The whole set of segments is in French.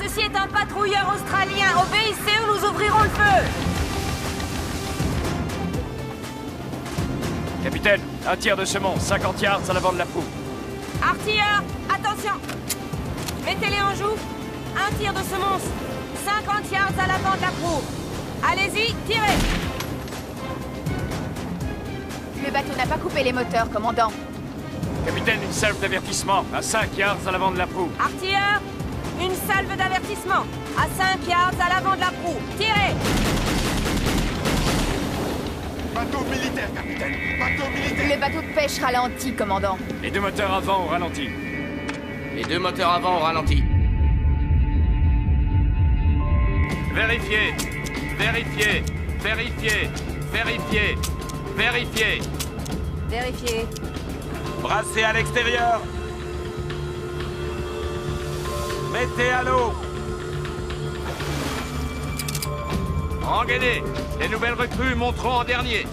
Ceci est un patrouilleur australien. Obéissez ou nous ouvrirons le feu. Capitaine, un tir de semence, 50 yards à l'avant de la proue. Artilleurs, attention. Mettez-les en joue. Un tir de semonce. 50 yards à l'avant de la proue. Allez-y, tirez. Le bateau n'a pas coupé les moteurs, commandant. Capitaine, une salve d'avertissement, à 5 yards à l'avant de la proue. Artilleurs, une salve d'avertissement. À 5 yards à l'avant de la proue. Tirez. Bateau militaire, capitaine. Bateau militaire. Le bateau de pêche ralentit, commandant. Les deux moteurs avant au ralenti. Les deux moteurs avant au ralenti. Vérifiez. Vérifiez. Vérifiez. Vérifiez. Vérifiez. Vérifiez. Brassez à l'extérieur. Mettez à l'eau. Engainez. Les nouvelles recrues monteront en dernier.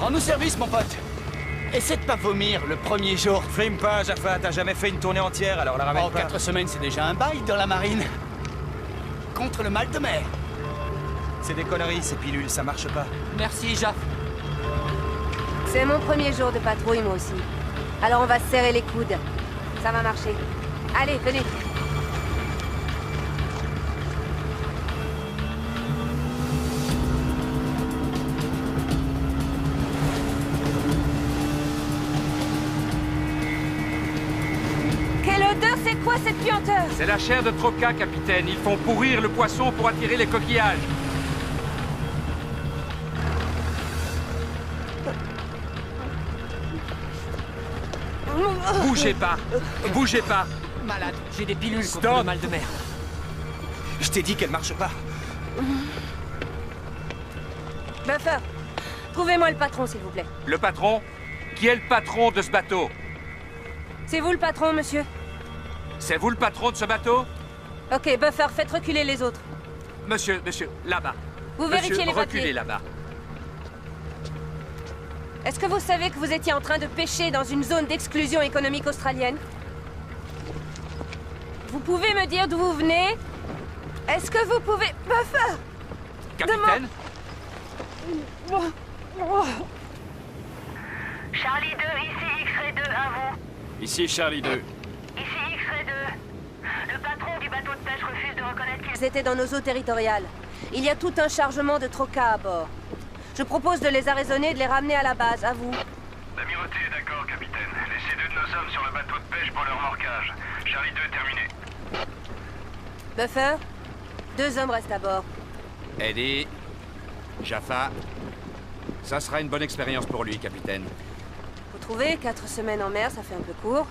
Rends-nous service, mon pote. Essaie de pas vomir le premier jour. Frime pas, Jaffa, t'as jamais fait une tournée entière, alors la ramène En pas. 4 semaines, c'est déjà un bail dans la marine. Contre le mal de mer. C'est des conneries, ces pilules, ça marche pas. Merci, Jaff. C'est mon premier jour de patrouille, moi aussi. Alors on va se serrer les coudes. Ça va marcher. Allez, venez. Quelle odeur, c'est quoi cette puanteur? C'est la chair de troca, capitaine. Ils font pourrir le poisson pour attirer les coquillages. Bougez pas. Bougez pas. Malade, j'ai des pilules contre Stop. le mal de mer. Je t'ai dit qu'elle marche pas. Buffer, trouvez-moi le patron, s'il vous plaît. Le patron? Qui est le patron de ce bateau? C'est vous le patron, monsieur? C'est vous le patron de ce bateau? Ok, Buffer, faites reculer les autres. Monsieur, là-bas. Vous Monsieur, vérifiez les papiers. reculez là-bas. Est-ce que vous savez que vous étiez en train de pêcher dans une zone d'exclusion économique australienne? Vous pouvez me dire d'où vous venez? Est-ce que vous pouvez... Buffer! Capitaine? Charlie 2, ici X-Ray 2, à vous. Ici Charlie 2. Ici X-Ray 2. Le patron du bateau de pêche refuse de reconnaître qu'il... Ils étaient dans nos eaux territoriales. Il y a tout un chargement de troca à bord. Je propose de les arraisonner et de les ramener à la base, à vous. L'amirauté est d'accord, capitaine. Laissez deux de nos hommes sur le bateau de pêche pour leur remorquage. Charlie 2 terminé. Buffer, 2 hommes restent à bord. Eddie. Jaffa. Ça sera une bonne expérience pour lui, capitaine. Vous trouvez, 4 semaines en mer, ça fait un peu court.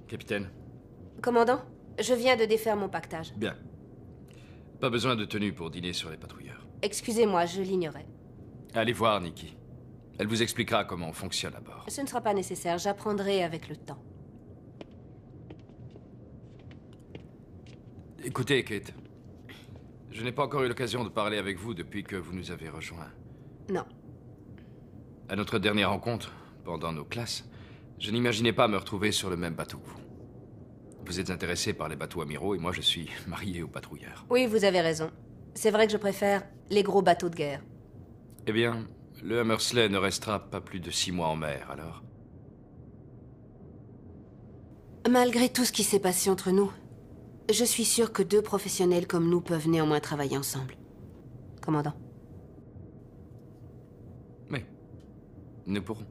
Capitaine. Commandant, je viens de défaire mon pactage. Bien. Pas besoin de tenue pour dîner sur les patrouilleurs. Excusez-moi, je l'ignorais. Allez voir Nikki. Elle vous expliquera comment on fonctionne à bord. Ce ne sera pas nécessaire, j'apprendrai avec le temps. Écoutez, Kate. Je n'ai pas encore eu l'occasion de parler avec vous depuis que vous nous avez rejoints. Non. À notre dernière rencontre, pendant nos classes, je n'imaginais pas me retrouver sur le même bateau que vous. Vous êtes intéressé par les bateaux amiraux et moi je suis marié aux patrouilleurs. Oui, vous avez raison. C'est vrai que je préfère les gros bateaux de guerre. Eh bien, le Hammersley ne restera pas plus de 6 mois en mer, alors. Malgré tout ce qui s'est passé entre nous, Je suis sûre que 2 professionnels comme nous peuvent néanmoins travailler ensemble. Commandant. Oui. Nous pourrons.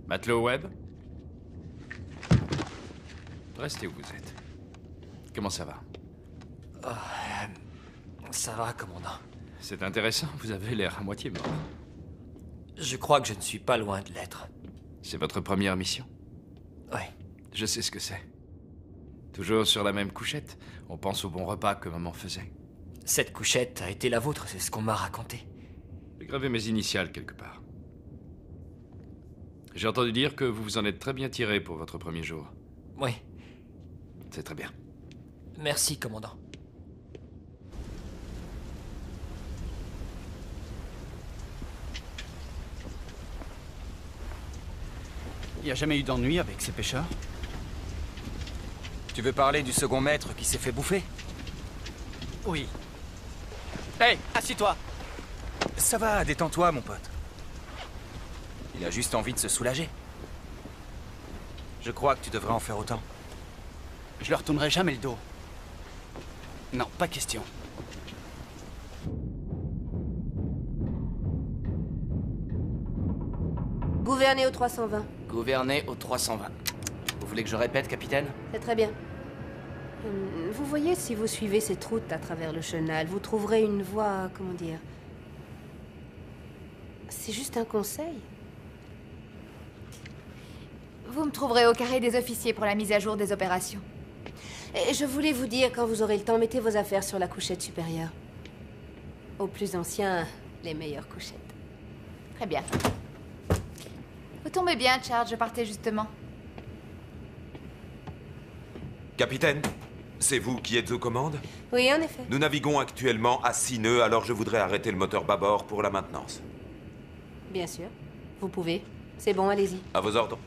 Matelot Webb? Restez où vous êtes. Comment ça va? Ça va, commandant. C'est intéressant, vous avez l'air à moitié mort. Je crois que je ne suis pas loin de l'être. C'est votre première mission? Oui. Je sais ce que c'est. Toujours sur la même couchette. On pense au bon repas que maman faisait. Cette couchette a été la vôtre, c'est ce qu'on m'a raconté. J'ai gravé mes initiales quelque part. J'ai entendu dire que vous vous en êtes très bien tiré pour votre premier jour. Oui. C'est très bien. Merci, commandant. Y a jamais eu d'ennui avec ces pêcheurs? Tu veux parler du second maître qui s'est fait bouffer? Oui. Hey, assis-toi! Ça va, détends-toi, mon pote. Il a juste envie de se soulager. Je crois que tu devrais en faire autant. Je leur tournerai jamais le dos. Non, pas question. Gouverner au 320. Gouverner au 320. Vous voulez que je répète, capitaine? C'est très bien. Vous voyez, si vous suivez cette route à travers le chenal, vous trouverez une voie, comment dire... C'est juste un conseil. Vous me trouverez au carré des officiers pour la mise à jour des opérations. Et je voulais vous dire, quand vous aurez le temps, mettez vos affaires sur la couchette supérieure. Aux plus anciens, les meilleures couchettes. Très bien. Vous tombez bien, Charles, je partais justement. Capitaine, c'est vous qui êtes aux commandes? Oui, en effet. Nous naviguons actuellement à 6 nœuds, alors je voudrais arrêter le moteur bâbord pour la maintenance. Bien sûr. Vous pouvez. C'est bon, allez-y. À vos ordres.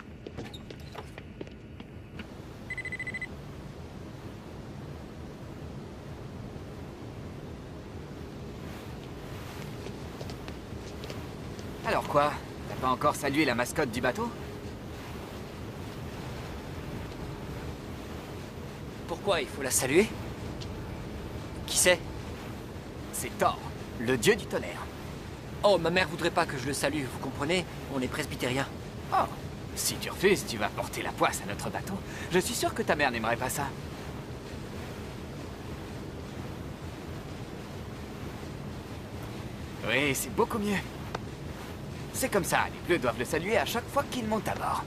Alors quoi? T'as pas encore salué la mascotte du bateau? Pourquoi il faut la saluer? Qui c'est? C'est Thor, le dieu du tonnerre. Oh, ma mère voudrait pas que je le salue, vous comprenez? On est presbytériens. Oh, si tu refuses, tu vas porter la poisse à notre bateau. Je suis sûr que ta mère n'aimerait pas ça. Oui, c'est beaucoup mieux. C'est comme ça, les bleus doivent le saluer à chaque fois qu'ils montent à bord.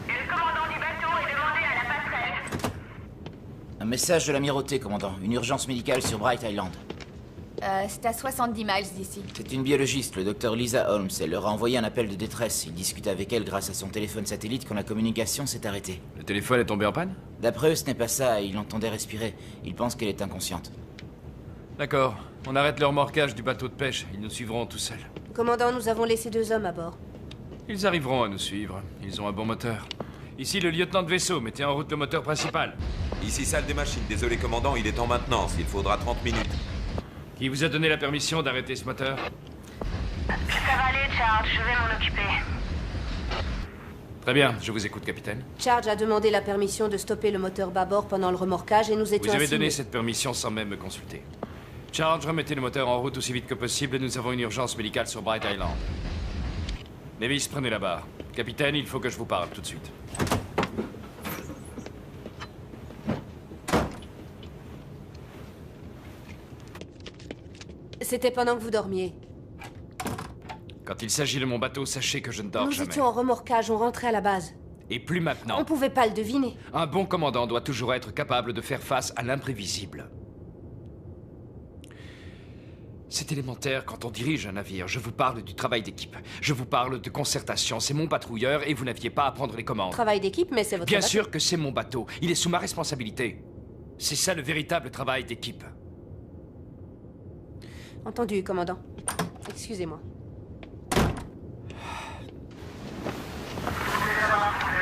Et le commandant du bateau est demandé à la passerelle. Un message de l'amirauté, commandant. Une urgence médicale sur Bright Island. C'est à 70 miles d'ici. C'est une biologiste, le docteur Lisa Holmes. Elle leur a envoyé un appel de détresse. Il discute avec elle grâce à son téléphone satellite quand la communication s'est arrêtée. Le téléphone est tombé en panne? D'après eux, ce n'est pas ça. Ils l'entendaient respirer. Ils pensent qu'elle est inconsciente. D'accord. On arrête le remorquage du bateau de pêche. Ils nous suivront tout seuls. Commandant, nous avons laissé 2 hommes à bord. Ils arriveront à nous suivre. Ils ont un bon moteur. Ici, le lieutenant de vaisseau. Mettez en route le moteur principal. Ici, salle des machines. Désolé, commandant, il est en maintenance. Il faudra 30 minutes. Qui vous a donné la permission d'arrêter ce moteur? Ça va aller, Charles, je vais m'en occuper. Très bien, je vous écoute, capitaine. Charge a demandé la permission de stopper le moteur bâbord pendant le remorquage et nous étions Vous avez assignés. donné cette permission sans même me consulter. Charge, remettez le moteur en route aussi vite que possible. Nous avons une urgence médicale sur Bright Island. Nevis, prenez la barre. Capitaine, il faut que je vous parle tout de suite. C'était pendant que vous dormiez. Quand il s'agit de mon bateau, sachez que je ne dors Nous jamais. étions en remorquage, on rentrait à la base. Et plus maintenant. On pouvait pas le deviner. Un bon commandant doit toujours être capable de faire face à l'imprévisible. C'est élémentaire quand on dirige un navire. Je vous parle du travail d'équipe. Je vous parle de concertation. C'est mon patrouilleur et vous n'aviez pas à prendre les commandes. Travail d'équipe, mais c'est votre Bien bateau. sûr que c'est mon bateau. Il est sous ma responsabilité. C'est ça le véritable travail d'équipe. Entendu, commandant. Excusez-moi. Nous avons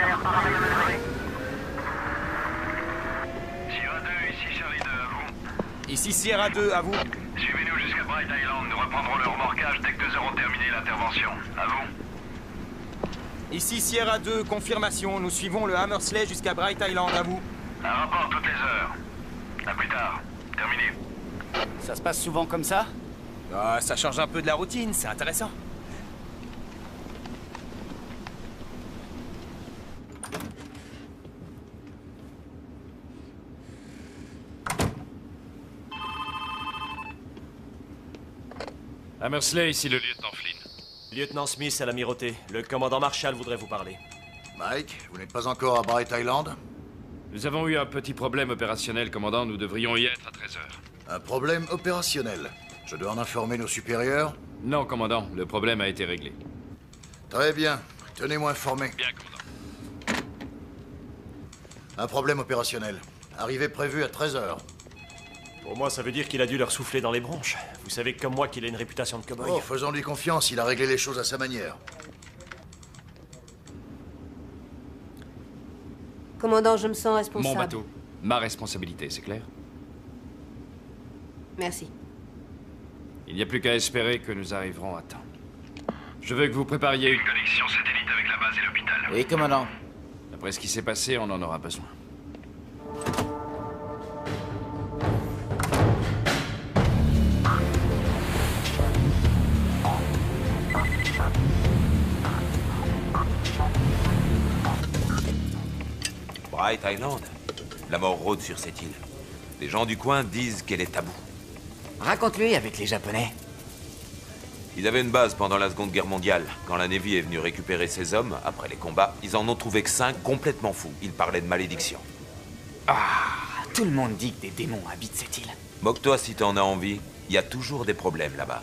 Ici Sierra 2, à vous. Suivez-nous jusqu'à Bright Island. Nous reprendrons le remorquage dès que nous aurons terminé l'intervention. À vous. Ici Sierra 2, confirmation. Nous suivons le Hammersley jusqu'à Bright Island, à vous. Un rapport toutes les heures. À plus tard. Terminé. Ça se passe souvent comme ça? Ah, ça change un peu de la routine, c'est intéressant. Hammersley, ici le lieutenant Flynn. Lieutenant Smith à l'amirauté. Le commandant Marshall voudrait vous parler. Mike, vous n'êtes pas encore à Bright Island? Nous avons eu un petit problème opérationnel, commandant. Nous devrions y être à 13h. Un problème opérationnel. Je dois en informer nos supérieurs? Non, commandant. Le problème a été réglé. Très bien. Tenez-moi informé. Bien, commandant. Un problème opérationnel. Arrivée prévue à 13h. Pour moi, ça veut dire qu'il a dû leur souffler dans les bronches. Vous savez comme moi qu'il a une réputation de cow-boy. Oh, faisons-lui confiance. Il a réglé les choses à sa manière. Commandant, je me sens responsable. Mon bateau. Ma responsabilité, c'est clair? Merci. Il n'y a plus qu'à espérer que nous arriverons à temps. Je veux que vous prépariez Une connexion satellite avec la base et l'hôpital. Oui, commandant. Après ce qui s'est passé, on en aura besoin. Bright Island. La mort rôde sur cette île. Les gens du coin disent qu'elle est taboue. Raconte-lui avec les Japonais. Ils avaient une base pendant la Seconde Guerre mondiale. Quand la Navy est venue récupérer ses hommes, après les combats, ils en ont trouvé que 5 complètement fous. Ils parlaient de malédiction. Ah, tout le monde dit que des démons habitent cette île. Moque-toi si t'en as envie. Il y a toujours des problèmes là-bas.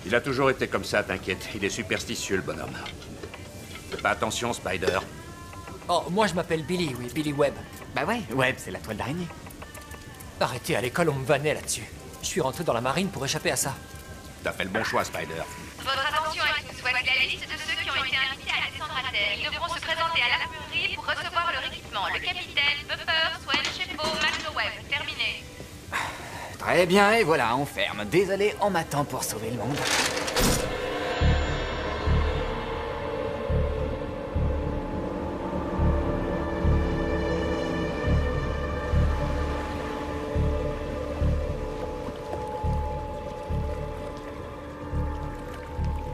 Il a toujours été comme ça, t'inquiète. Il est superstitieux, le bonhomme. Fais pas attention, Spider. Oh, moi je m'appelle Billy, oui, Billy Webb. Bah ouais, Webb, c'est la toile d'araignée. Arrêtez, à l'école on me vannait là-dessus. Je suis rentré dans la marine pour échapper à ça. T'as fait le bon choix, Spider. Votre attention à tous. Voici la liste de ceux qui ont été invités à descendre à terre. Ils devront se présenter à l'armurerie pour recevoir leur équipement. Le capitaine, Buffer, Swen, Shefo, Webb. Terminé. Très bien, et voilà, on ferme. Désolé, on m'attend pour sauver le monde.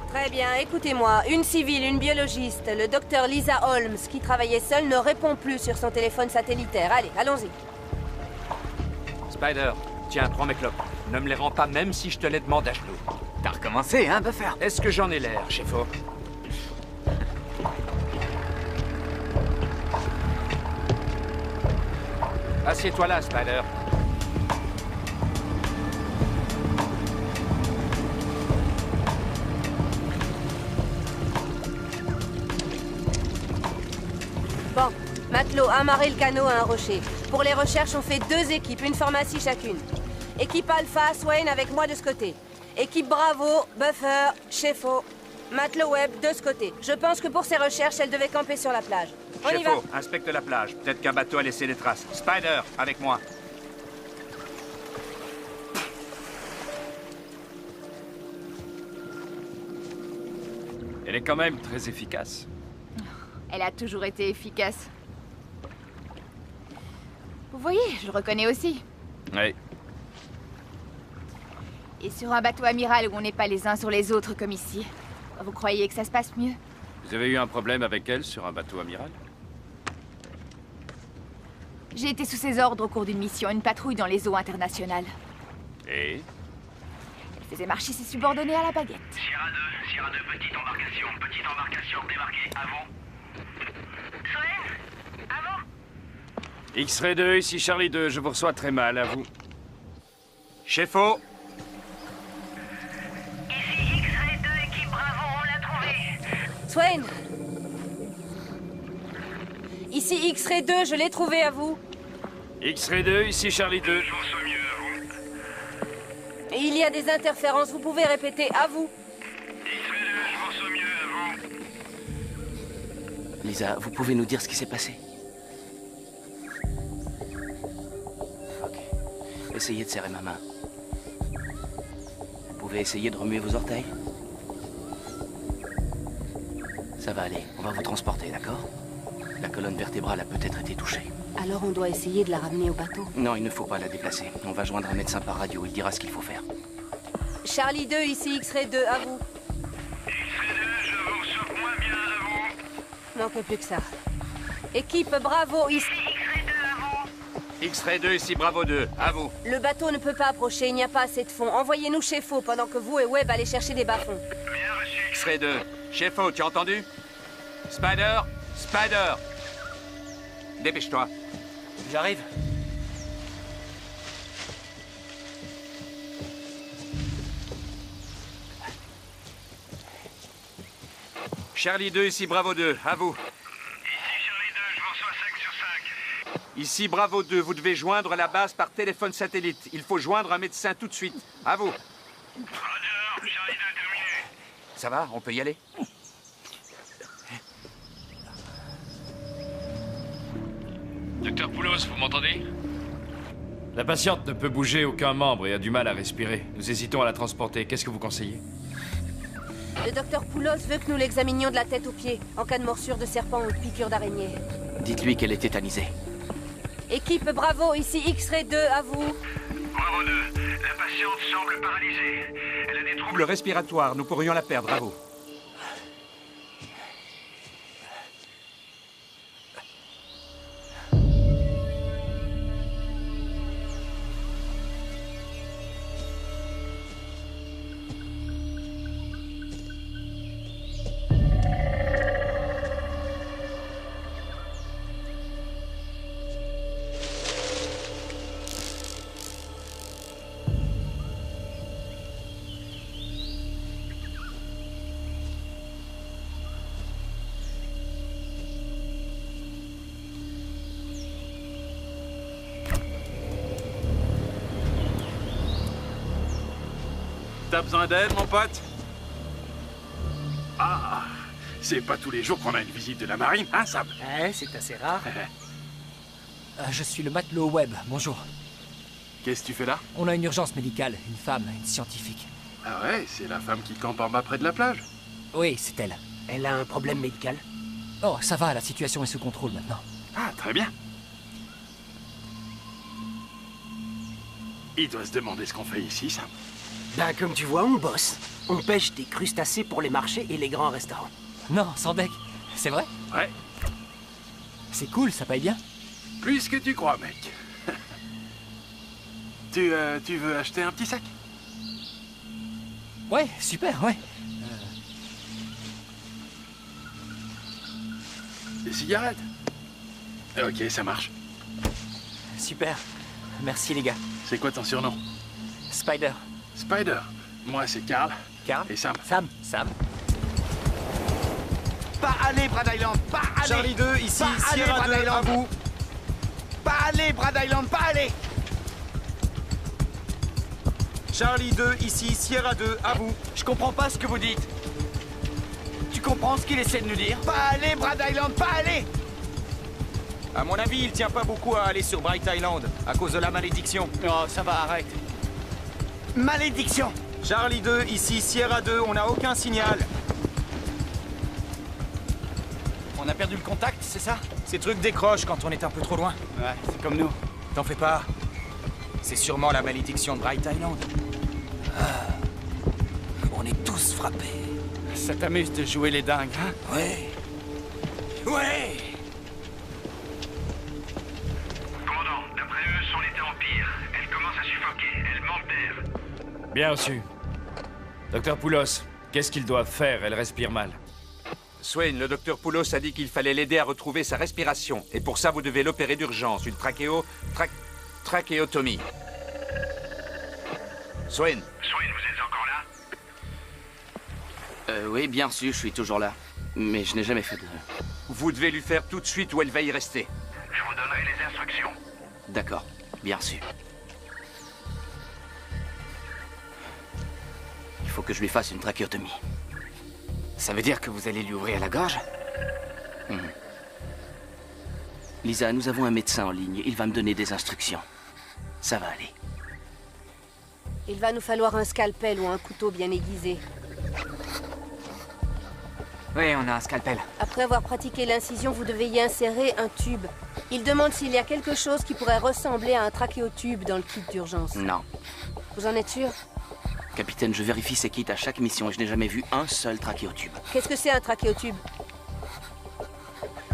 Très bien, écoutez-moi. Une civile, une biologiste, le docteur Lisa Holmes, qui travaillait seule, ne répond plus sur son téléphone satellitaire. Allez, allons-y. Spider, tiens, prends mes clopes. Ne me les rends pas même si je te les demande à genoux. T'as recommencé, hein, Buffer? Est-ce que j'en ai l'air, Shefo? Assieds-toi là, Spider. Bon, matelot, amarrez le canot à un rocher. Pour les recherches, on fait 2 équipes, une pharmacie chacune. Équipe Alpha, Swain avec moi de ce côté. Équipe Bravo, Buffer, Shefo, matelot Webb de ce côté. Je pense que pour ces recherches, elle devait camper sur la plage. On y va. Shefo, inspecte la plage. Peut-être qu'un bateau a laissé des traces. Spider, avec moi. Elle est quand même très efficace. Elle a toujours été efficace. Vous voyez, je le reconnais aussi. Oui. Et sur un bateau amiral où on n'est pas les uns sur les autres comme ici, vous croyez que ça se passe mieux? Vous avez eu un problème avec elle sur un bateau amiral? J'ai été sous ses ordres au cours d'une mission, une patrouille dans les eaux internationales. Et? Elle faisait marcher ses subordonnés à la baguette. Sierra 2, petite embarcation, démarquée, à vous. Swen, à vous. X-Ray 2, ici Charlie 2, je vous reçois très mal, à vous. Shefo! Ici X-Ray 2, équipe Bravo, on l'a trouvé. Swain! Ici X-Ray 2, je l'ai trouvé, à vous. X-Ray 2, ici Charlie 2. Je vous sens mieux, à vous. Et il y a des interférences, vous pouvez répéter, à vous. X-Ray 2, je vous sens mieux, à vous. Lisa, vous pouvez nous dire ce qui s'est passé? Ok. essayez de serrer ma main. Vous pouvez essayer de remuer vos orteils? Ça va aller, on va vous transporter, d'accord? La colonne vertébrale a peut-être été touchée. Alors on doit essayer de la ramener au bateau. Non, il ne faut pas la déplacer. On va joindre un médecin par radio, il dira ce qu'il faut faire. Charlie 2, ici X-Ray 2, à vous. X-Ray 2, je vous reçois moins bien à vous. Manque plus que ça. Équipe Bravo, ici. X-Ray 2 à vous. X-Ray 2, ici Bravo 2, à vous. Le bateau ne peut pas approcher, il n'y a pas assez de fond. Envoyez-nous chez Faux pendant que vous et Webb allez chercher des bas-fonds. Bien reçu. X-Ray 2, chef tu as entendu? Spider, Spider. Dépêche-toi. J'arrive. Charlie 2, ici Bravo 2, à vous. Ici Charlie 2, je vous reçois 5 sur 5. Ici Bravo 2, vous devez joindre la base par téléphone satellite. Il faut joindre un médecin tout de suite. À vous. Roger, Charlie 2 terminé. Ça va, on peut y aller? Docteur Poulos, vous m'entendez? La patiente ne peut bouger aucun membre et a du mal à respirer. Nous hésitons à la transporter. Qu'est-ce que vous conseillez? Le docteur Poulos veut que nous l'examinions de la tête aux pieds, en cas de morsure de serpent ou de piqûre d'araignée. Dites-lui qu'elle est tétanisée. Équipe Bravo, ici X-Ray 2, à vous. Bravo 2, la patiente semble paralysée. Elle a des troubles. Le respiratoire, nous pourrions la perdre, à vous. T'as besoin d'aide, mon pote? Ah, c'est pas tous les jours qu'on a une visite de la marine, hein, Sam? Ouais, c'est assez rare. Je suis le matelot Webb, bonjour. Qu'est-ce que tu fais là? On a une urgence médicale, une femme, une scientifique. Ah ouais, c'est la femme qui campe en bas près de la plage? Oui, c'est elle. Elle a un problème médical? Oh, ça va, la situation est sous contrôle maintenant. Ah, très bien. Il doit se demander ce qu'on fait ici, Sam. Ben, comme tu vois, on bosse. On pêche des crustacés pour les marchés et les grands restaurants. Non, sans deck. C'est vrai? Ouais. C'est cool, ça paye bien. Plus que tu crois, mec. Tu veux acheter un petit sac? Ouais, super, ouais. Des cigarettes? Ok, ça marche. Super. Merci, les gars. C'est quoi ton surnom? Spider. Spider. Moi, c'est Carl. Carl? Et Sam. Sam. Pas aller, Brad Island, pas aller. Charlie 2, ici, pas Sierra aller, 2, Brad à Island. vous. Pas aller, Brad Island, pas aller. Charlie 2, ici, Sierra 2, à vous. Je comprends pas ce que vous dites. Tu comprends ce qu'il essaie de nous dire? Pas aller, Brad Island, pas aller. À mon avis, il tient pas beaucoup à aller sur Bright Island, à cause de la malédiction. Oh, ça va, arrête. Malédiction. Charlie 2, ici, Sierra 2, on n'a aucun signal. On a perdu le contact, c'est ça? Ces trucs décrochent quand on est un peu trop loin. Ouais, c'est comme nous. T'en fais pas. C'est sûrement la malédiction de Bright Island. On est tous frappés. Ça t'amuse de jouer les dingues, hein? Ouais. Ouais. Commandant, d'après eux, son état empire. Elle commence à suffoquer, elle manque d'air. Bien reçu. Docteur Poulos, qu'est-ce qu'ils doivent faire? Elle respire mal. Swain, le docteur Poulos a dit qu'il fallait l'aider à retrouver sa respiration. Et pour ça, vous devez l'opérer d'urgence. Une trachéotomie. Swain. Swain, vous êtes encore là? Oui, bien sûr, je suis toujours là. Mais je n'ai jamais fait de... Vous devez lui faire tout de suite ou elle va y rester. Je vous donnerai les instructions. D'accord, bien sûr. Il faut que je lui fasse une trachéotomie. Ça veut dire que vous allez lui ouvrir la gorge? Lisa, nous avons un médecin en ligne. Il va me donner des instructions. Ça va aller. Il va nous falloir un scalpel ou un couteau bien aiguisé. Oui, on a un scalpel. Après avoir pratiqué l'incision, vous devez y insérer un tube. Il demande s'il y a quelque chose qui pourrait ressembler à un trachéotube dans le kit d'urgence. Non. Vous en êtes sûr? Capitaine, je vérifie ces kits à chaque mission et je n'ai jamais vu un seul trachéotube. Qu'est-ce que c'est un trachéotube?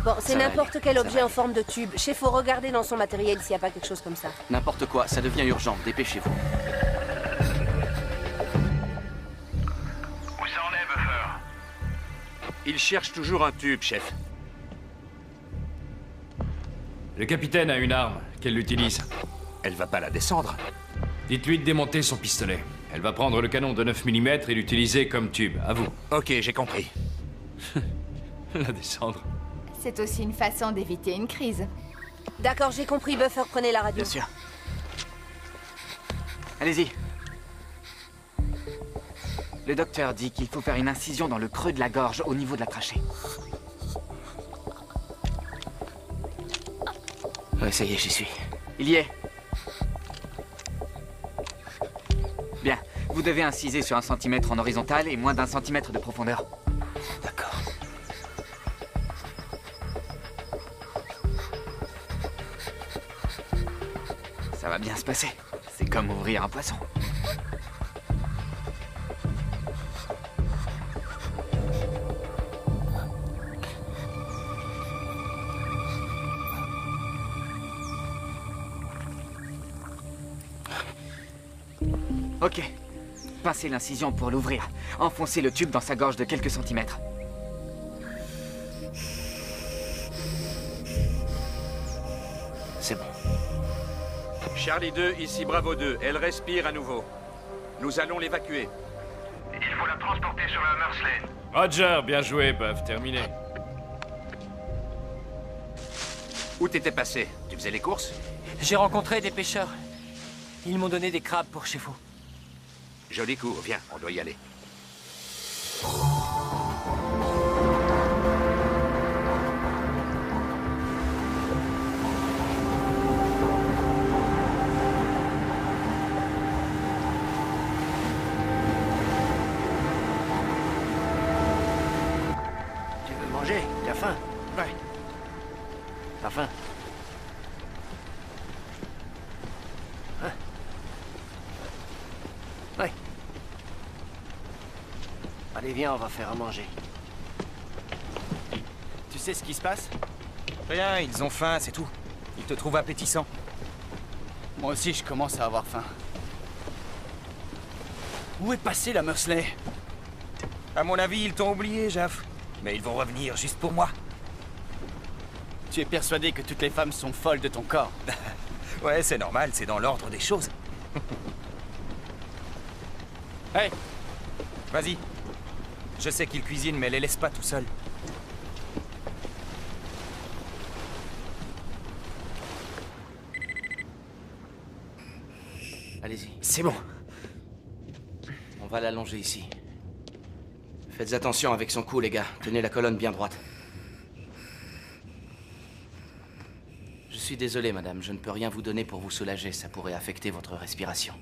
Bon, c'est n'importe quel objet en forme de tube. Chef, faut regarder dans son matériel s'il n'y a pas quelque chose comme ça. N'importe quoi, ça devient urgent. Dépêchez-vous. Où ça en est, Buffer? Il cherche toujours un tube, chef. Le capitaine a une arme. Qu'elle l'utilise. Elle va pas la descendre. Dites-lui de démonter son pistolet. Elle va prendre le canon de 9 mm et l'utiliser comme tube. À vous. Ok, j'ai compris. La descendre. C'est aussi une façon d'éviter une crise. D'accord, j'ai compris. Buffer, prenez la radio. Bien sûr. Allez-y. Le docteur dit qu'il faut faire une incision dans le creux de la gorge, au niveau de la trachée. Ouais, ça y est, j'y suis. Il y est. Bien. Vous devez inciser sur 1 centimètre en horizontal et moins d'1 centimètre de profondeur. D'accord. Ça va bien se passer. C'est comme ouvrir un poisson. Ok. Pincez l'incision pour l'ouvrir. Enfoncez le tube dans sa gorge de quelques centimètres. C'est bon. Charlie 2, ici Bravo 2. Elle respire à nouveau. Nous allons l'évacuer. Il faut la transporter sur la Mersley. Roger, bien joué, Buff. Terminé. Où t'étais passé? Tu faisais les courses? J'ai rencontré des pêcheurs. Ils m'ont donné des crabes pour chez vous. Joli coup, viens, on doit y aller. Tu veux manger? T'as faim? Ouais. T'as faim? Hein? Ouais. Allez, viens, on va faire à manger. Tu sais ce qui se passe? Rien, ils ont faim, c'est tout. Ils te trouvent appétissant. Moi aussi, je commence à avoir faim. Où est passée la Mersley? À mon avis, ils t'ont oublié, Jaff. Mais ils vont revenir juste pour moi. Tu es persuadé que toutes les femmes sont folles de ton corps? Ouais, c'est normal, c'est dans l'ordre des choses. Hey! Vas-y. Je sais qu'ils cuisinent, mais les laisse pas tout seuls. Allez-y. C'est bon. On va l'allonger ici. Faites attention avec son cou, les gars. Tenez la colonne bien droite. Je suis désolé, madame. Je ne peux rien vous donner pour vous soulager. Ça pourrait affecter votre respiration.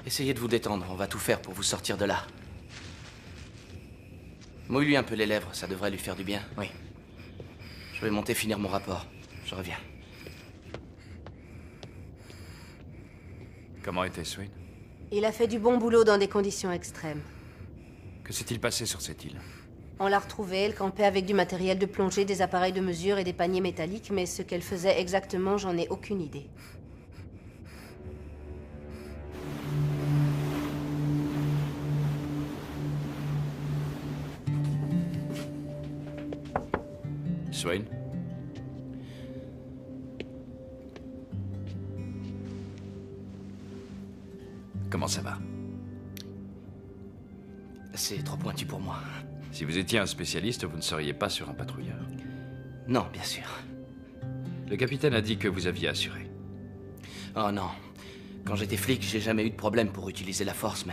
Essayez de vous détendre. On va tout faire pour vous sortir de là. Mouille-lui un peu les lèvres. Ça devrait lui faire du bien. Oui. Je vais monter finir mon rapport. Je reviens. Comment était Swain? Il a fait du bon boulot dans des conditions extrêmes. Que s'est-il passé sur cette île? On l'a retrouvée, elle campait avec du matériel de plongée, des appareils de mesure et des paniers métalliques, mais ce qu'elle faisait exactement, j'en ai aucune idée. Swain? Comment ça va? C'est trop pointu pour moi. Si vous étiez un spécialiste, vous ne seriez pas sur un patrouilleur. Non, bien sûr. Le capitaine a dit que vous aviez assuré. Oh non. Quand j'étais flic, j'ai jamais eu de problème pour utiliser la force,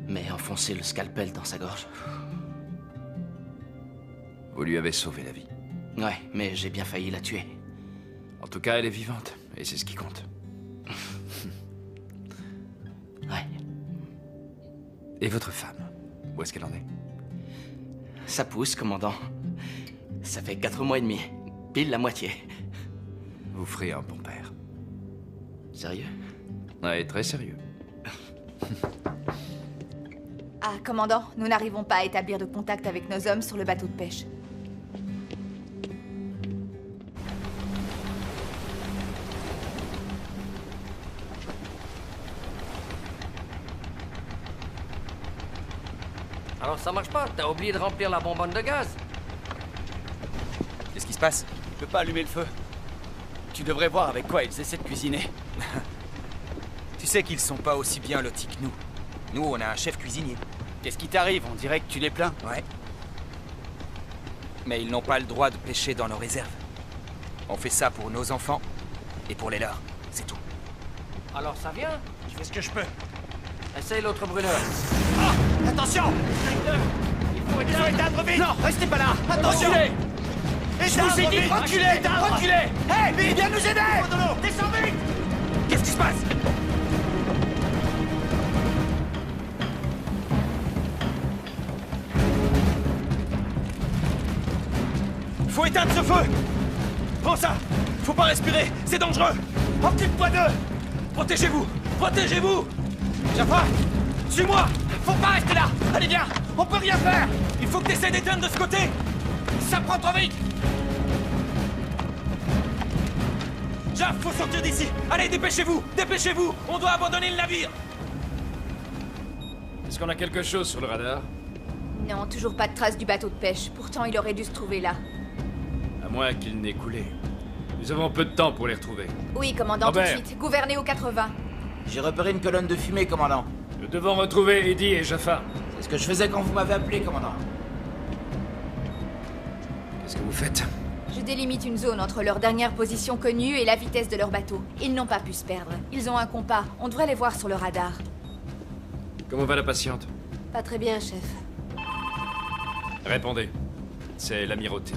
mais enfoncer le scalpel dans sa gorge... Vous lui avez sauvé la vie. Ouais, mais j'ai bien failli la tuer. En tout cas, elle est vivante. Et c'est ce qui compte. Ouais. Et votre femme, où est-ce qu'elle en est? Ça pousse, commandant. Ça fait 4 mois et demi. Pile la moitié. Vous ferez un bon père. Sérieux? Ouais, très sérieux. Ah, commandant, nous n'arrivons pas à établir de contact avec nos hommes sur le bateau de pêche. Alors ça marche pas, t'as oublié de remplir la bonbonne de gaz. Qu'est-ce qui se passe? Je peux pas allumer le feu. Tu devrais voir avec quoi ils essaient de cuisiner. Tu sais qu'ils sont pas aussi bien lotis que nous. Nous, on a un chef cuisinier. Qu'est-ce qui t'arrive? On dirait que tu les plains. Ouais. Mais ils n'ont pas le droit de pêcher dans nos réserves. On fait ça pour nos enfants et pour les leurs. C'est tout. Alors ça vient? Je fais ce que je peux. Essaye l'autre brûleur. Ah! Attention! Il faut éteindre vite! Non, restez pas là! Attention! Reculez! Je vous ai dit reculez! Reculez! Hé! Viens nous aider! Descends vite! Qu'est-ce qui se passe? Faut éteindre ce feu! Prends ça! Faut pas respirer! C'est dangereux! Occupe-toi d'eux! Protégez-vous! Protégez-vous! Jaffa! Suis-moi! Faut pas rester là! Allez, viens! On peut rien faire! Il faut que t'essaies d'éteindre de ce côté! Ça prend trop vite! Jaff, faut sortir d'ici! Allez, dépêchez-vous! Dépêchez-vous! On doit abandonner le navire! Est-ce qu'on a quelque chose sur le radar? Non, toujours pas de traces du bateau de pêche. Pourtant, il aurait dû se trouver là. À moins qu'il n'ait coulé. Nous avons peu de temps pour les retrouver. Oui, commandant, Robert. tout de suite. Gouvernez au 80. J'ai repéré une colonne de fumée, commandant. Nous devons retrouver Eddie et Jaffa. C'est ce que je faisais quand vous m'avez appelé, commandant. Qu'est-ce que vous faites? Je délimite une zone entre leur dernière position connue et la vitesse de leur bateau. Ils n'ont pas pu se perdre. Ils ont un compas. On devrait les voir sur le radar. Comment va la patiente? Pas très bien, chef. Répondez. C'est l'amirauté.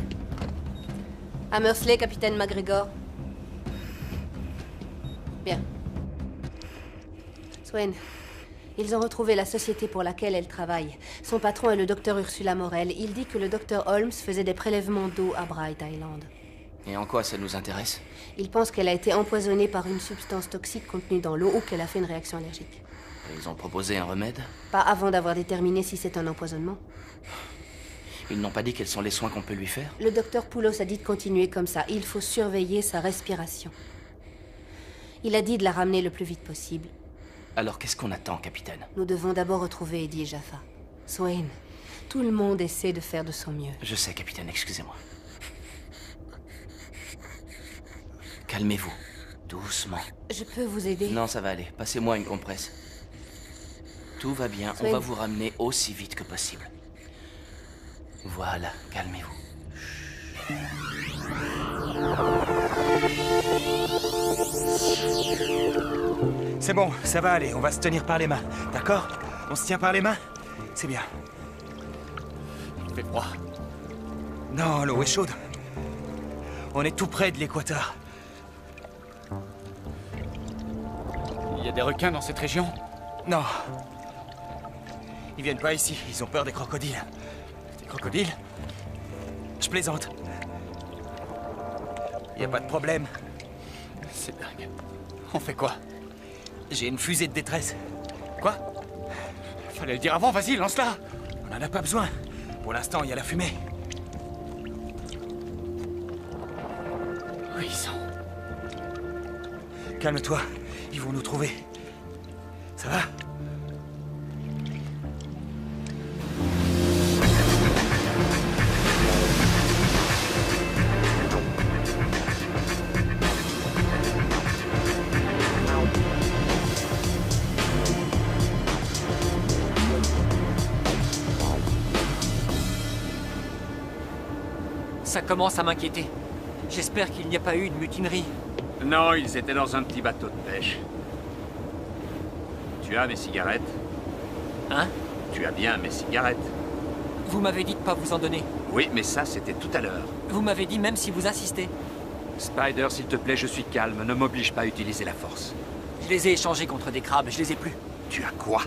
Hammersley, capitaine McGregor. Bien. Swain, ils ont retrouvé la société pour laquelle elle travaille. Son patron est le docteur Ursula Morel. Il dit que le docteur Holmes faisait des prélèvements d'eau à Bright Island. Et en quoi ça nous intéresse? Il pense qu'elle a été empoisonnée par une substance toxique contenue dans l'eau ou qu'elle a fait une réaction allergique. Et ils ont proposé un remède? Pas avant d'avoir déterminé si c'est un empoisonnement. Ils n'ont pas dit quels sont les soins qu'on peut lui faire? Le docteur Poulos a dit de continuer comme ça. Il faut surveiller sa respiration. Il a dit de la ramener le plus vite possible. Alors qu'est-ce qu'on attend, capitaine? Nous devons d'abord retrouver Eddie et Jaffa. Swain, tout le monde essaie de faire de son mieux. Je sais, capitaine, excusez-moi. Calmez-vous. Doucement. Je peux vous aider? Non, ça va aller. Passez-moi une compresse. Tout va bien. Swain. On va vous ramener aussi vite que possible. Voilà, calmez-vous. C'est bon, ça va aller, on va se tenir par les mains, d'accord? On se tient par les mains? C'est bien. Il fait froid. Non, l'eau est chaude. On est tout près de l'équateur. Il y a des requins dans cette région? Non. Ils viennent pas ici, ils ont peur des crocodiles. Des crocodiles? Je plaisante. Y a pas de problème. C'est dingue. On fait quoi? J'ai une fusée de détresse. Quoi? Fallait le dire avant, vas-y, lance-la. On en a pas besoin. Pour l'instant, il y a la fumée. Oui, ils sont... Calme-toi, ils vont nous trouver. Ça va? Ça commence à m'inquiéter. J'espère qu'il n'y a pas eu de mutinerie. Non, ils étaient dans un petit bateau de pêche. Tu as mes cigarettes? Hein? Tu as bien mes cigarettes? Vous m'avez dit de pas vous en donner. Oui, mais ça, c'était tout à l'heure. Vous m'avez dit même si vous insistez. Spider, s'il te plaît, je suis calme. Ne m'oblige pas à utiliser la force. Je les ai échangés contre des crabes, je les ai plus. Tu as quoi?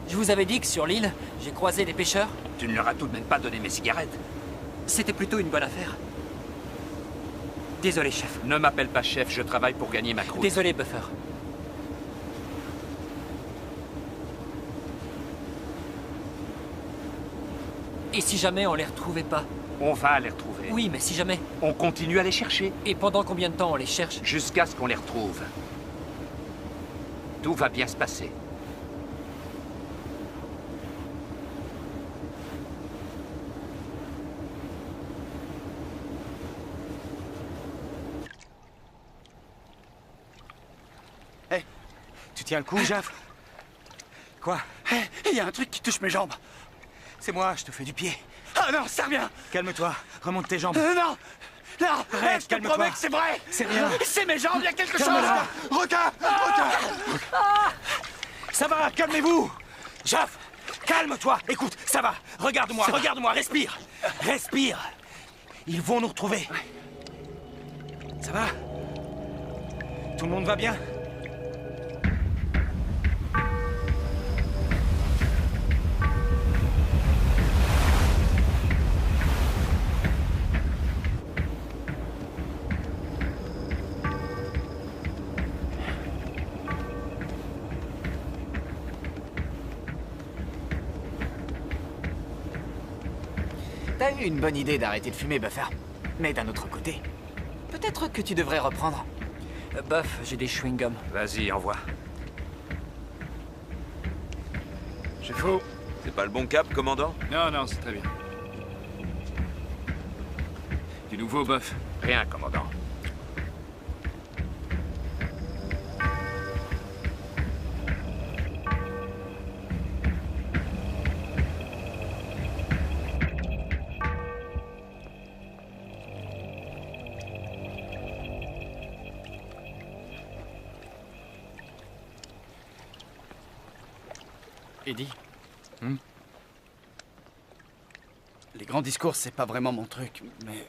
Je vous avais dit que sur l'île, j'ai croisé des pêcheurs. Tu ne leur as tout de même pas donné mes cigarettes. C'était plutôt une bonne affaire. Désolé, chef. Ne m'appelle pas chef, je travaille pour gagner ma croûte. Désolé, Buffer. Et si jamais on les retrouvait pas? On va les retrouver. Oui, mais si jamais. On continue à les chercher. Et pendant combien de temps on les cherche? Jusqu'à ce qu'on les retrouve. Tout va bien se passer. Hé, tu tiens le coup, Jaff? Quoi? Hé, il y a un truc qui touche mes jambes. C'est moi, je te fais du pied. Ah non, c'est rien. Calme-toi, remonte tes jambes. Non, non, arrête, je te promets que c'est vrai. C'est rien. C'est mes jambes, il y a quelque chose. Regarde, regarde. Ça va, calmez-vous. Jaff, calme-toi. Écoute, ça va. Regarde-moi, regarde-moi, respire. Respire. Ils vont nous retrouver. Ça va? Tout le monde va bien? T'as eu une bonne idée d'arrêter de fumer, Buffer. Mais d'un autre côté, peut-être que tu devrais reprendre. Buff, j'ai des chewing-gums. Vas-y, envoie. J'ai faux. C'est pas le bon cap, commandant? Non, non, c'est très bien. Du nouveau, Buff? Rien, commandant. Eddie. Les grands discours, c'est pas vraiment mon truc, mais...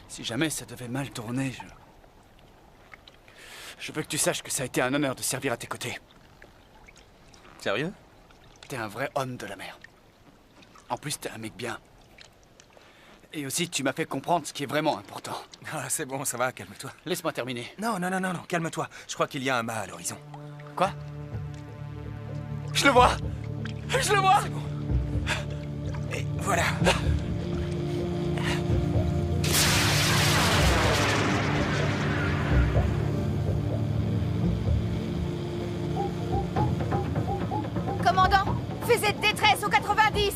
Si jamais ça devait mal tourner, je veux que tu saches que ça a été un honneur de servir à tes côtés. Sérieux? T'es un vrai homme de la mer. En plus, t'es un mec bien. Et aussi, tu m'as fait comprendre ce qui est vraiment important. Ah, c'est bon, ça va, calme-toi. Laisse-moi terminer. Non, non, non, non, non, calme-toi. Je crois qu'il y a un mât à l'horizon. Quoi? Je le vois! Je le vois! C'est bon. Et voilà. Commandant, fusée de détresse au 90!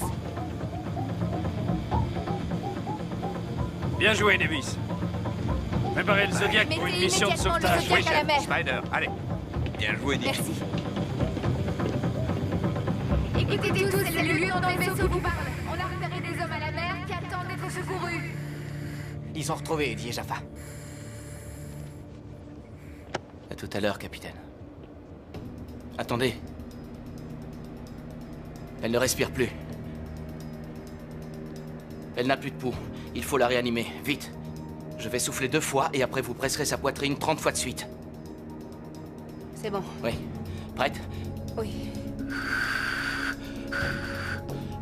Bien joué, Davis. Préparez le Zodiac pour une mission de sauvetage. Oui, chef. Spider, allez. Bien joué, Nick. Merci. Écoutez tous, c'est le lieutenant du vaisseau qui parle. On a repéré des hommes à la mer qui attendent d'être secourus. Ils ont retrouvé Eddie et Jaffa. À tout à l'heure, capitaine. Attendez. Elle ne respire plus. Elle n'a plus de pouls. Il faut la réanimer, vite. Je vais souffler 2 fois et après vous presserez sa poitrine 30 fois de suite. C'est bon. Oui. Prête? Oui.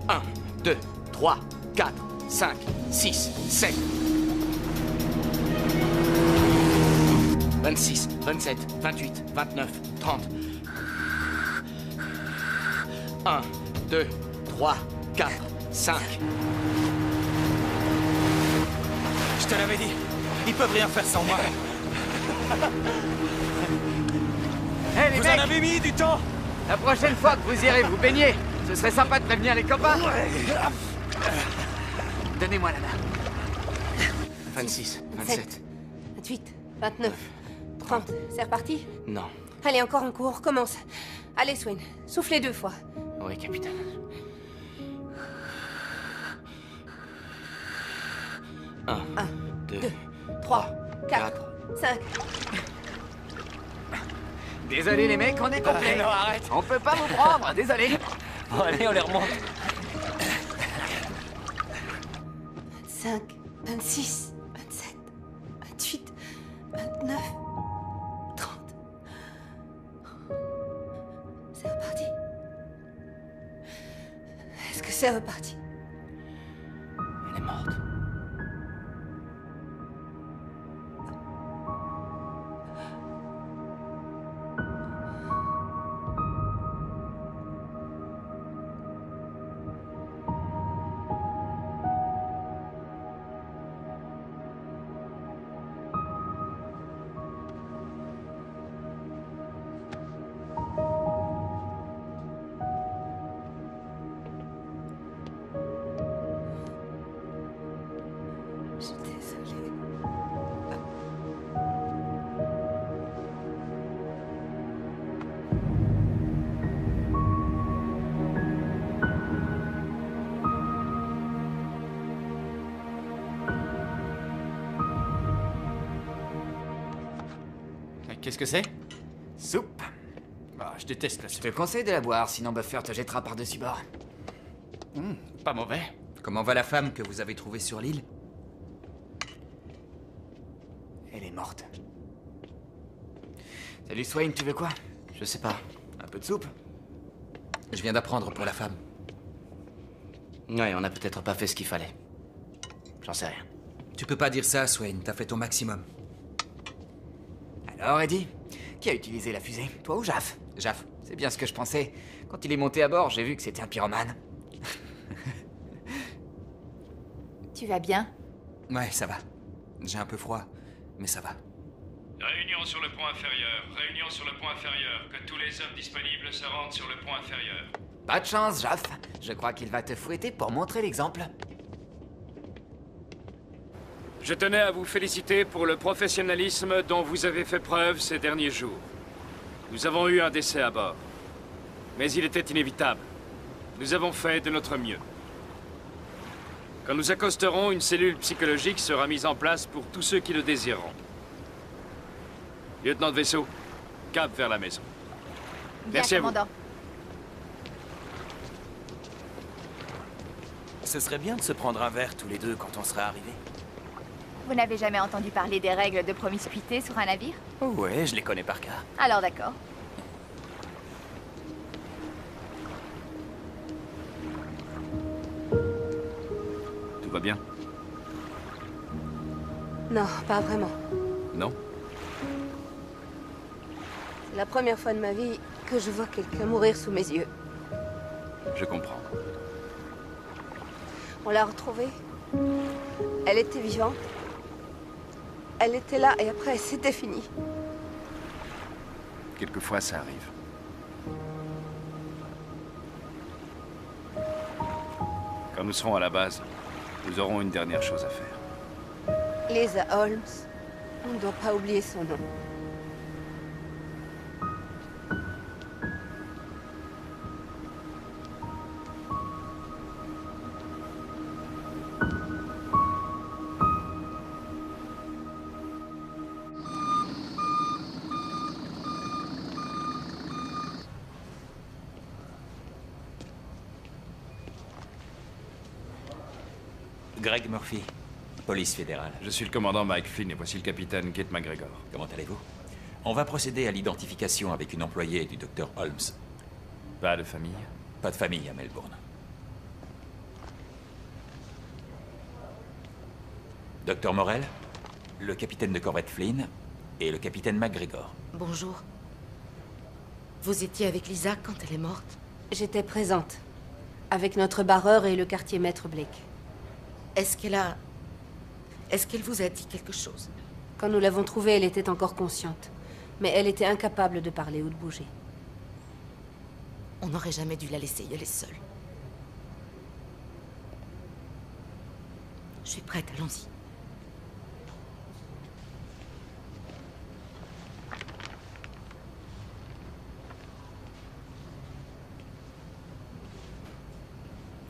1, 2, 3, 4, 5, 6, 7. 26, 27, 28, 29, 30. 1, 2, 3, 4, 5. Je te l'avais dit, ils peuvent rien faire sans moi. Hé les Vous mecs, en avez mis du temps. la prochaine fois que vous irez vous baigner, ce serait sympa de prévenir les copains. Donnez-moi la main. 26, 27. 28, 29, 30. C'est reparti? Non. Allez, encore un coup, on recommence. Allez, Swain, soufflez 2 fois. Oui, capitaine. 1, 2, 3, 4, 5. Désolé les mecs, on est complet. non, arrête. On peut pas vous prendre, désolé. Bon, allez, on les remonte. 25, 26, 27. Est-ce que c'est reparti? Elle est morte. Je suis désolée. Qu'est-ce que c'est? Soupe. Ah, je déteste la Je soupe. te conseille de la boire, sinon Buffer te jettera par-dessus bord. Pas mauvais. Comment va la femme que vous avez trouvée sur l'île? Elle est morte. Salut Swain, tu veux quoi? Je sais pas. Un peu de soupe? Je viens d'apprendre pour la femme. Ouais, on a peut-être pas fait ce qu'il fallait. J'en sais rien. Tu peux pas dire ça, Swain. T'as fait ton maximum. Alors, Eddie, qui a utilisé la fusée? Toi ou Jaff? Jaff, c'est bien ce que je pensais. Quand il est monté à bord, j'ai vu que c'était un pyromane. Tu vas bien? Ouais, ça va. J'ai un peu froid, mais ça va. Réunion sur le pont inférieur. Réunion sur le pont inférieur. Que tous les hommes disponibles se rendent sur le pont inférieur. Pas de chance, Jaff. Je crois qu'il va te fouetter pour montrer l'exemple. Je tenais à vous féliciter pour le professionnalisme dont vous avez fait preuve ces derniers jours. Nous avons eu un décès à bord. Mais il était inévitable. Nous avons fait de notre mieux. Quand nous accosterons, une cellule psychologique sera mise en place pour tous ceux qui le désireront. Lieutenant de vaisseau, cap vers la maison. Bien, Merci à vous. commandant. Ce serait bien de se prendre un verre tous les deux quand on sera arrivés. Vous n'avez jamais entendu parler des règles de promiscuité sur un navire? Oh ouais, je les connais par cœur. Alors d'accord. Tout va bien? Non, pas vraiment. Non? C'est la première fois de ma vie que je vois quelqu'un mourir sous mes yeux. Je comprends. On l'a retrouvée. Elle était vivante. Elle était là et après, c'était fini. Quelquefois, ça arrive. Quand nous serons à la base, nous aurons une dernière chose à faire. Lisa Holmes. On ne doit pas oublier son nom. Greg Murphy, police fédérale. Je suis le commandant Mike Flynn et voici le capitaine Kate McGregor. Comment allez-vous? On va procéder à l'identification avec une employée du docteur Holmes. Pas de famille? Pas de famille à Melbourne. Docteur Morel, le capitaine de corvette Flynn et le capitaine McGregor. Bonjour. Vous étiez avec Lisa quand elle est morte? J'étais présente. Avec notre barreur et le quartier maître Blake. Est-ce qu'elle vous a dit quelque chose? Quand nous l'avons trouvée, elle était encore consciente. Mais elle était incapable de parler ou de bouger. On n'aurait jamais dû la laisser y aller seule. Je suis prête, allons-y.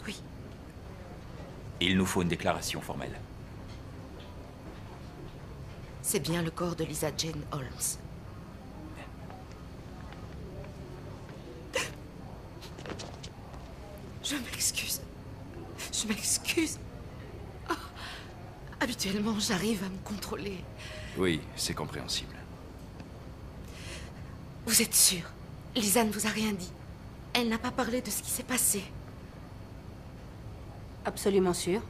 Oui. Il nous faut une déclaration formelle. C'est bien le corps de Lisa Jane Holmes. Je m'excuse. Je m'excuse. Oh, habituellement, j'arrive à me contrôler. Oui, c'est compréhensible. Vous êtes sûr? Lisa ne vous a rien dit? Elle n'a pas parlé de ce qui s'est passé? Absolument sûr.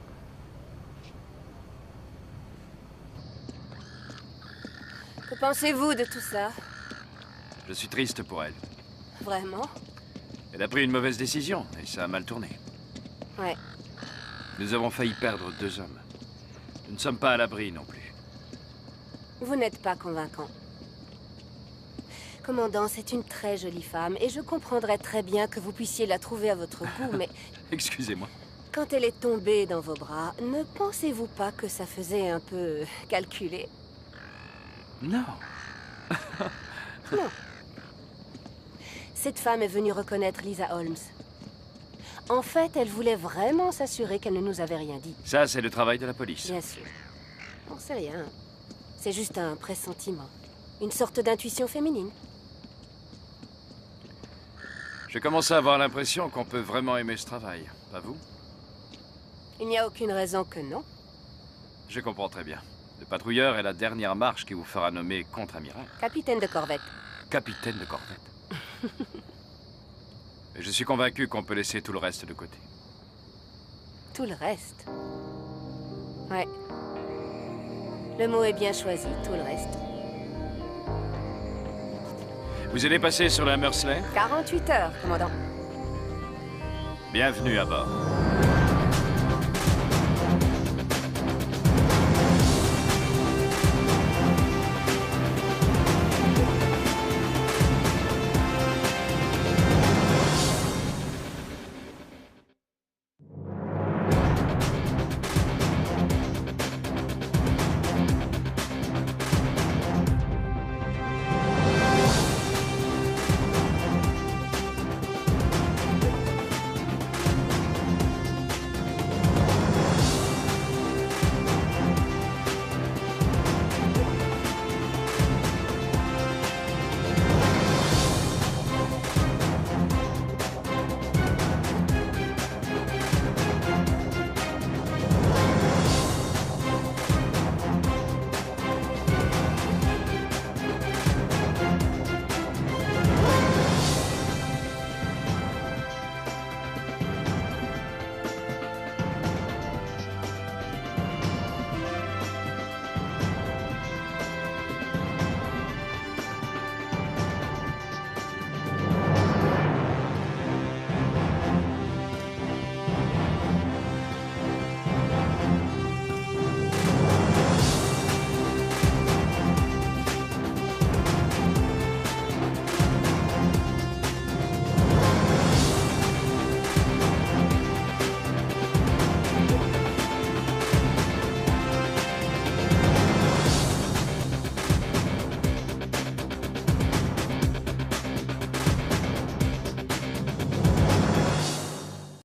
Que pensez-vous de tout ça? Je suis triste pour elle. Vraiment? Elle a pris une mauvaise décision, et ça a mal tourné. Ouais. Nous avons failli perdre 2 hommes. Nous ne sommes pas à l'abri non plus. Vous n'êtes pas convaincant. Commandant, c'est une très jolie femme, et je comprendrais très bien que vous puissiez la trouver à votre goût, mais... Excusez-moi. Quand elle est tombée dans vos bras, ne pensez-vous pas que ça faisait un peu calculé? Non. Non. Cette femme est venue reconnaître Lisa Holmes. En fait, elle voulait vraiment s'assurer qu'elle ne nous avait rien dit. Ça, c'est le travail de la police. Bien sûr. On sait rien. C'est juste un pressentiment. Une sorte d'intuition féminine. Je commence à avoir l'impression qu'on peut vraiment aimer ce travail. Pas vous? Il n'y a aucune raison que non. Je comprends très bien. Le patrouilleur est la dernière marche qui vous fera nommer contre-amiral. Capitaine de corvette. Capitaine de corvette. Et je suis convaincu qu'on peut laisser tout le reste de côté. Tout le reste? Ouais. Le mot est bien choisi, tout le reste. Vous allez passer sur la Mersley? 48 heures, commandant. Bienvenue à bord.